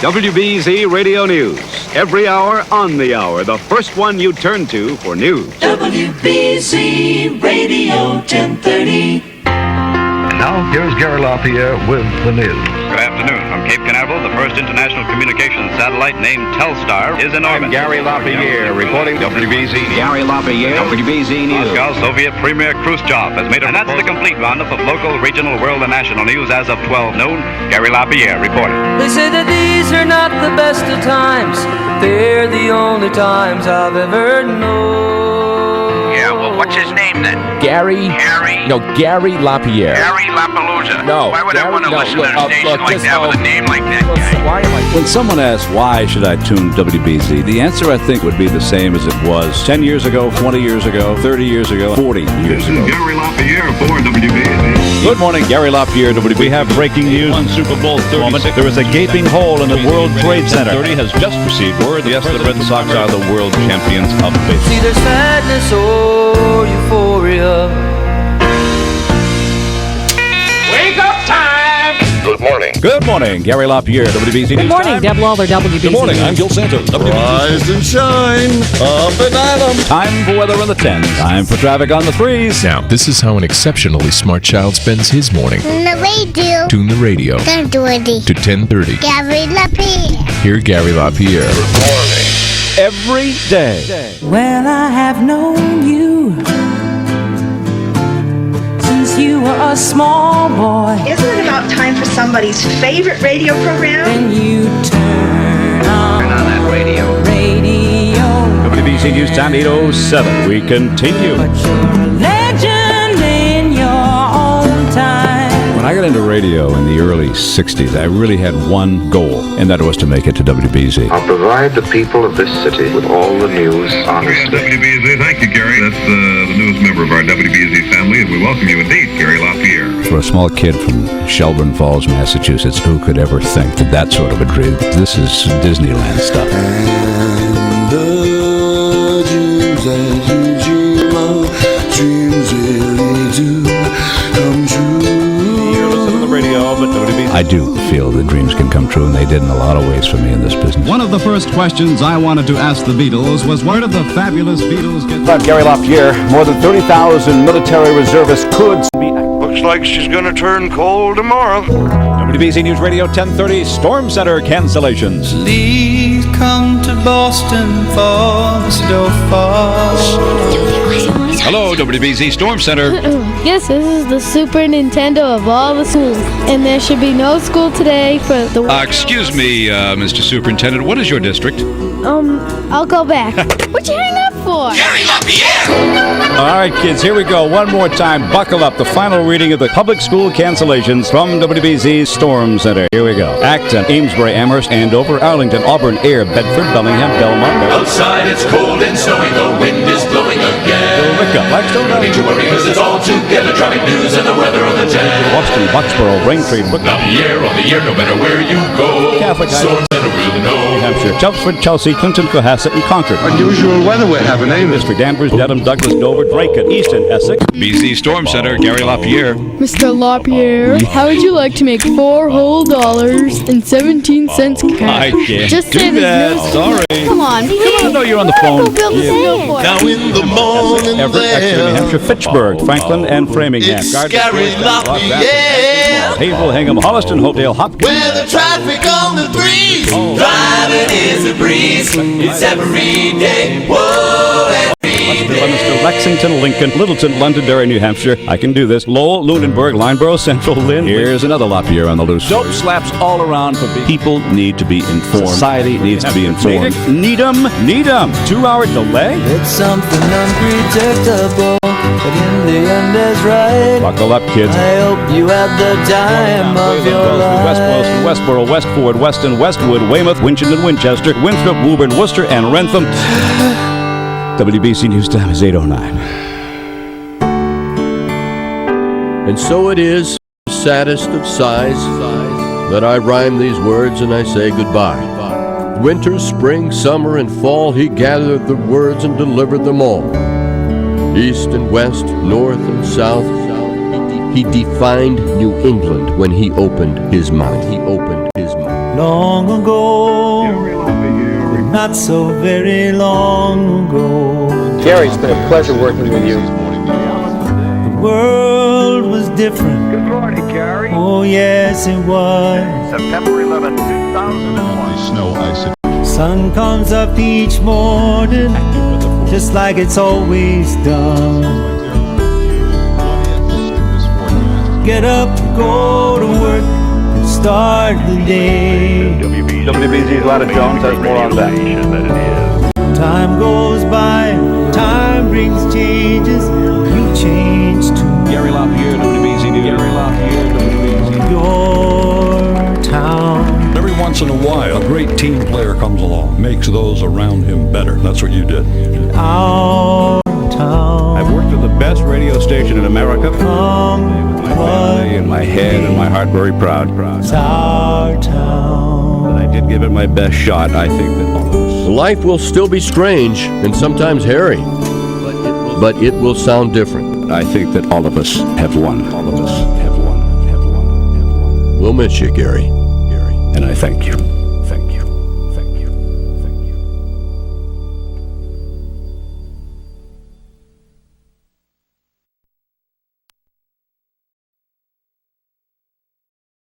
WBZ Radio News. Every hour, on the hour. The first one you turn to for news. WBZ Radio 1030. And now, here's Gary LaPierre with the news. Good afternoon. From Cape Canaveral, the first international communications satellite named Telstar is in orbit. I'm Gary LaPierre reporting WBZ. Gary LaPierre, WBZ News. Moscow Soviet Premier Khrushchev has made a... And that's the complete roundup of local, regional, world, and national news as of 12 noon. Gary LaPierre reporting. They say that these are not the best of times. They're the only times I've ever known. Yeah, well, what's his name then? Gary? No, Gary LaPierre. Gary LaPalooza. No. Why would I want to listen to a station like that with a name like that guy? Why am I... When someone asks why should I tune WBZ, the answer I think would be the same as it was 10 years ago, 20 years ago, 30 years ago, 40 years ago. Gary LaPierre for WBZ. Good morning, Gary LaPierre, WBZ. We have breaking news on Super Bowl 36. There is a gaping hole in the World Trade Center. 30 has just received word that yes, the Red Sox are the world champions of baseball. See their sadness or euphoria. Wake up time! Good morning. Good morning, Gary LaPierre, WBZ. Good morning, Deb Lawler, WBZ. Good morning, I'm Gil Santos, WBZ. Rise and shine, up and at 'em. Time for weather on the 10s. Time for traffic on the 3s. Now, this is how an exceptionally smart child spends his morning. Tune the radio. Tune the radio. 10:20. To 10:30. Gary LaPierre. Hear Gary LaPierre. Good morning. Every day. Well, I have known you since you were a small boy. Isn't it about time for somebody's favorite radio program? Then you turn on that radio. WBZ News Time 8:07. We continue. But you're a legend in your own time. When I got into radio in the early 60s, I really had one goal, and that was to make it to WBZ. I'll provide the people of this city with all the news honestly. WBZ, thank you, Gary. That's the newest member of our WBZ family, and we welcome you indeed, Gary LaPierre. For a small kid from Shelburne Falls, Massachusetts, who could ever think that sort of a dream? This is Disneyland stuff. And the dreams that you dream of, dreams really do come true. I do feel that dreams can come true, and they did in a lot of ways for me in this business. One of the first questions I wanted to ask the Beatles was, where did the fabulous Beatles get... About Gary LaPierre, more than 30,000 military reservists could be... Looks like she's gonna turn cold tomorrow. WBZ News Radio 1030, Storm Center cancellations. Please come to Boston for the snowfall. Hello, WBZ Storm Center. Yes, this is the Super Nintendo of all the schools, and there should be no school today for the... Excuse me, Mr. Superintendent, what is your district? I'll go back. What you hang up for? Gary LaPierre! All right, kids, here we go. One more time. Buckle up. The final reading of the public school cancellations from WBZ's Storm Center. Here we go. Acton, Amesbury, Amherst, Andover, Arlington, Auburn, Ayr, Bedford, Bellingham, Belmont. Outside it's cold and snowing, the wind is blowing again. Blackstone, Don't need to worry, cause it's all together. Traffic news and the weather on the 10. Boston, Bucksboro, Braintree, LaPierre on the air, no matter where you go. Catholic, Storm Center will know. New Hampshire, Chelmsford, Chelsea, Clinton, Cohasset, and Concord. Unusual weather we're having, eh? District, Danvers, Dedham, Douglas, Dover, Drayton, Easton, Essex. BZ Storm Center, Gary LaPierre. Mr. LaPierre, how would you like to make $4 whole and 17 cents cash? I can't Just do say that. there's no... Sorry. Come on, please. I know you're on the phone. Go build a snowboard. Now in the morning Everett, Exeter, New Hampshire, Fitchburg, Franklin, and Framingham. it's Gary LaPierre. Haverhill, Hingham, Holliston, Hopedale, Hopkins. Where the traffic on the breeze, driving is a breeze. It's every day. Whoa, Leominster, Lexington, Lincoln, Littleton, Londonderry, New Hampshire. I can do this. Lowell, Lunenburg, Lineborough, Central, Lynn. Here's another LaPierre on the loose. Dope slaps all around for people need to be informed. Society needs to be informed. Needham. 2-hour delay? It's something unpredictable, but in the end is right. Buckle up, kids. I hope you had the time of your life. West Boylston, Westboro, Westford, Weston, Westwood, Weymouth, Winchendon, Winchester, Winthrop, Woburn, Worcester, and Rentham. WBC News Time is 8:09. And so it is, saddest of sighs, that I rhyme these words and I say goodbye. Winter, spring, summer, and fall, he gathered the words and delivered them all. East and west, north and south, he defined New England when he opened his mouth. long ago, but not so very long ago. Gary, it's been a pleasure working with you. The world was different. Good morning, Gary. Oh, yes, it was. September 11, 2001. Snow, ice, Sun comes up each morning, just like it's always done. Get up, go to work, and start the day. WBZ's Lotta Jones has more on that. Time goes by, time brings changes, you change too. Gary LaPierre, WBZ News. Gary LaPierre, WBZ. Your town. Every once in a while, a great team player comes along, makes those around him better. That's what you did. Our town. I've worked with the best radio station in America. With my family and my head and my heart very proud. It's our town. But I did give it my best shot. I think that all of us. Life will still be strange and sometimes hairy, but it will sound different. I think that all of us have won. All of us have won. We'll miss you, Gary. And I thank you.